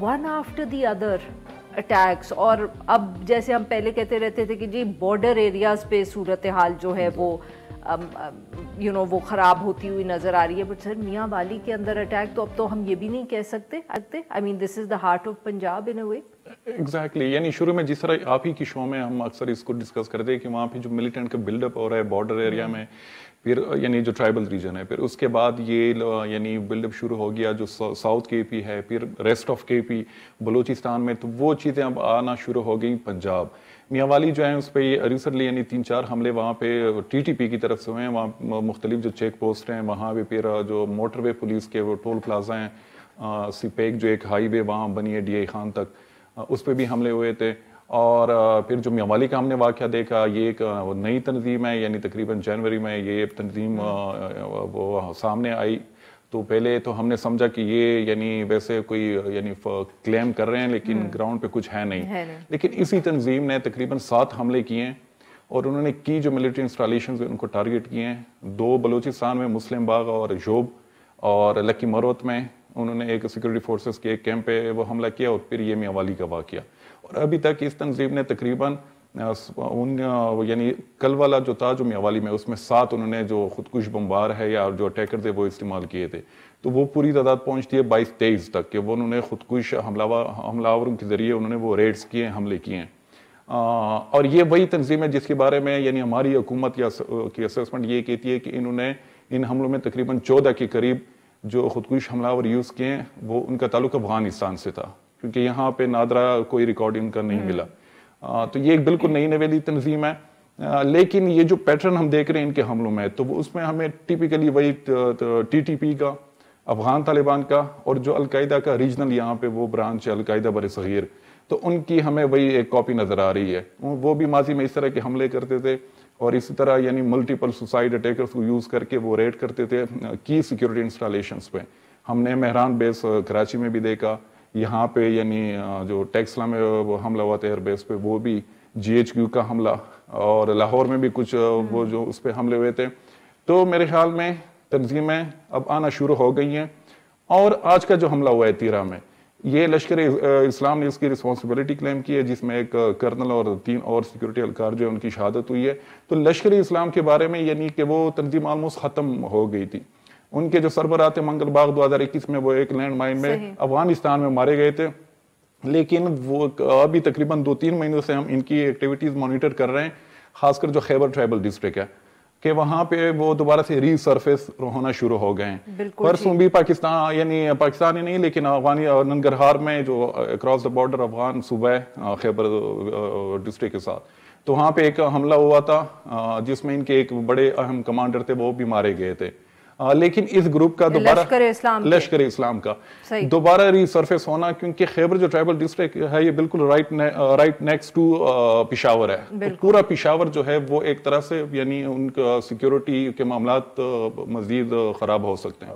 One after the other attacks. اور اب جیسے ہم پہلے کہتے رہتے تھے کہ جی بارڈر ایریاز پہ صورتحال جو ہے وہ وہ خراب ہوتی ہوئی نظر آ رہی ہے. بٹ سر میاں والی کے اندر اٹیک تو اب تو ہم یہ بھی نہیں کہہ سکتے. I mean this is the heart of Punjab in a way. Exactly. یعنی شروع میں جس طرح آپ ہی کی شو میں ہم اکثر اس کو ڈسکس کرتے ہیں کہ وہاں پہ جو ملیٹنٹ کا بلڈ اپ ہو رہا ہے بارڈر ایریا میں, پھر یعنی جو ٹرائبل ریجن ہے, پھر اس کے بعد یہ یعنی بلڈ اپ شروع ہو گیا جو ساؤتھ کے پی ہے, پھر ریسٹ آف کے پی بلوچستان میں, تو وہ چیزیں اب آنا شروع ہو گئی پنجاب. میاں والی جو ہے اس پہ ریسنٹلی یعنی 3-4 حملے وہاں پہ ٹی ٹی پی کی طرف سے ہوئے ہیں. وہاں مختلف جو چیک پوسٹ ہیں وہاں پہ, پھر جو موٹر وے پولیس کے وہ ٹول پلازا ہیں, سپیک جو ایک ہائی وے وہاں بنی ہے ڈی اے خان تک, اس پہ بھی حملے ہوئے تھے. اور پھر جو میاں والی کا ہم نے واقعہ دیکھا, یہ ایک نئی تنظیم ہے, یعنی تقریباً جنوری میں یہ تنظیم وہ سامنے آئی. تو پہلے تو ہم نے سمجھا کہ یہ یعنی ویسے کوئی یعنی کلیم کر رہے ہیں لیکن گراؤنڈ پہ کچھ ہے نہیں. لیکن اسی تنظیم نے تقریباً 7 حملے کیے ہیں اور انہوں نے کی جو ملٹری انسٹالیشنز ان کو ٹارگٹ کیے ہیں. 2 بلوچستان میں مسلم باغ اور جوب, اور لکی مروت میں انہوں نے ایک سیکورٹی فورسز کے ایک کیمپ پہ وہ حملہ کیا, اور پھر یہ میاں والی کا واقعہ. اور ابھی تک اس تنظیم نے تقریباً یعنی کل والا جو تھا جو میاں والی میں, اس میں 7 انہوں نے جو خودکش بمبار ہے یا جو اٹیکر تھے وہ استعمال کیے تھے. تو وہ پوری تعداد پہنچتی ہے 22-23 تک کہ وہ انہوں نے خودکش حملہ کے ذریعے انہوں نے وہ ریڈز کیے ہیں, حملے کیے ہیں. اور یہ وہی تنظیم ہے جس کے بارے میں یعنی ہماری حکومت کی اسیسمنٹ یہ کہتی ہے کہ انہوں نے ان حملوں میں تقریباً 14 کے قریب جو خودکش حملہ یوز کیے ہیں وہ ان کا تعلق افغانستان سے تھا, کیونکہ یہاں پہ نادرا کوئی ریکارڈ ان کا نہیں ملا. تو یہ ایک بالکل نئی نویلی تنظیم ہے. لیکن یہ جو پیٹرن ہم دیکھ رہے ہیں ان کے حملوں میں, تو اس میں ہمیں ٹیپیکلی وہی ٹی ٹی پی کا, افغان طالبان کا, اور جو القاعدہ کا ریجنل یہاں پہ وہ برانچ ہے القاعدہ بر صغیر, تو ان کی ہمیں وہی ایک کاپی نظر آ رہی ہے. وہ بھی ماضی میں اس طرح کے حملے کرتے تھے اور اسی طرح یعنی ملٹیپل سوسائڈ اٹیکرز کو یوز کر کے وہ ریڈ کرتے تھے کی سیکورٹی انسٹالیشنز پہ. ہم نے مہران بیس کراچی میں بھی دیکھا, یہاں پہ یعنی جو ٹیکسلا میں وہ حملہ ہوا تھا ایئر بیس پہ, وہ بھی جی ایچ کیو کا حملہ, اور لاہور میں بھی کچھ وہ جو اس پہ حملے ہوئے تھے. تو میرے خیال میں تنظیمیں اب آنا شروع ہو گئی ہیں. اور آج کا جو حملہ ہوا ہے تیرہ میں, یہ لشکر اسلام نے اس کی رسپانسبلٹی کلیم کی ہے, جس میں ایک کرنل اور 3 اور سیکورٹی اہلکار جو ہے ان کی شہادت ہوئی ہے. تو لشکر اسلام کے بارے میں یعنی کہ وہ تنظیم آلموسٹ ختم ہو گئی تھی. ان کے جو سربراہ تھے منگل باغ 2021 میں وہ ایک لینڈ مائن میں افغانستان میں مارے گئے تھے. لیکن وہ ابھی تقریباً 2-3 مہینوں سے ہم ان کی ایکٹیویٹیز مانیٹر کر رہے ہیں, خاص کر جو خیبر ٹرائبل ڈسٹرکٹ ہے, کہ وہاں پہ وہ دوبارہ سے ری سرفیس ہونا شروع ہو گئے ہیں. پرسوں بھی پاکستان یعنی پاکستانی نہیں لیکن افغانی ننگرہار میں جو اکراس دا بارڈر افغان صوبہ خیبر ڈسٹرکٹ کے ساتھ, تو وہاں پہ ایک حملہ ہوا تھا جس میں ان کے ایک بڑے اہم کمانڈر تھے وہ بھی مارے گئے تھے. لیکن اس گروپ کا دوبارہ لشکر اسلام کا دوبارہ ری سرفیس ہونا, کیونکہ خیبر جو ٹرائبل ڈسٹرکٹ ہے یہ بالکل رائٹ نیکسٹ ٹو پشاور ہے. پورا پشاور جو ہے وہ ایک طرح سے یعنی ان کا سیکیورٹی کے معاملات مزید خراب ہو سکتے ہیں.